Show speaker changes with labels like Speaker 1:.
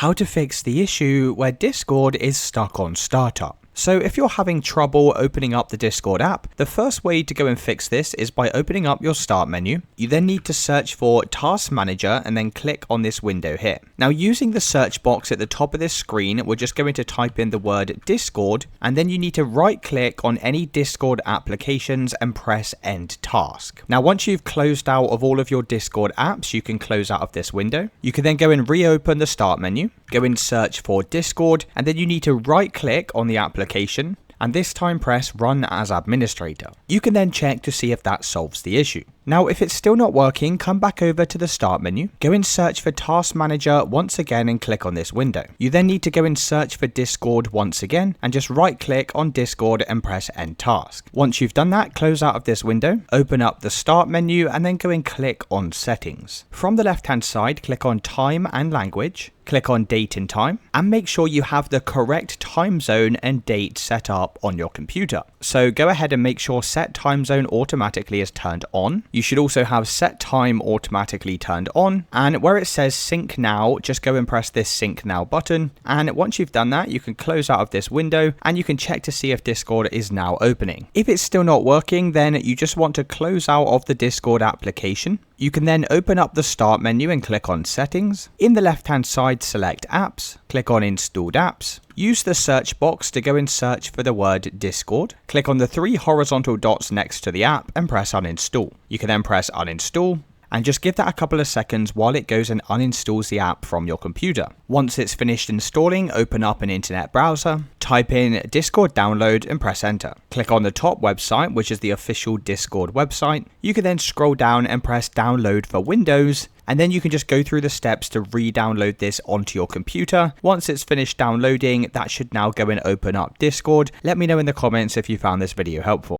Speaker 1: how to fix the issue where Discord is stuck on startup. So if you're having trouble opening up the Discord app, the first way to go and fix this is by opening up your start menu. You then need to search for Task Manager and then click on this window here. Now using the search box at the top of this screen, we're just going to type in the word Discord, and then you need to right click on any Discord applications and press End Task. Now once you've closed out of all of your Discord apps, you can close out of this window. You can then go and reopen the start menu, go and search for Discord, and then you need to right click on the application and this time press Run as Administrator. You can then check to see if that solves the issue. Now if it's still not working, come back over to the start menu, go and search for Task Manager once again and click on this window. You then need to go and search for Discord once again and just right click on Discord and press End Task. Once you've done that, close out of this window, open up the start menu and then go and click on Settings. From the left hand side, click on Time and Language, click on Date and Time, and make sure you have the correct time zone and date set up on your computer. So go ahead and make sure Set Time Zone Automatically is turned on. You should also have Set Time Automatically turned on, and where it says Sync Now, just go and press this Sync Now button, and once you've done that, you can close out of this window and you can check to see if Discord is now opening. If it's still not working, then you just want to close out of the Discord application. You can then open up the start menu and click on Settings. In the left hand side, select Apps, click on Installed Apps. Use the search box to go and search for the word Discord. Click on the 3 horizontal dots next to the app and press Uninstall. You can then press Uninstall and just give that a couple of seconds while it goes and uninstalls the app from your computer. Once it's finished installing, open up an internet browser, type in Discord download and press enter. Click on the top website, which is the official Discord website. You can then scroll down and press download for Windows, and then you can just go through the steps to re-download this onto your computer. Once it's finished downloading, that should now go and open up Discord. Let me know in the comments if you found this video helpful.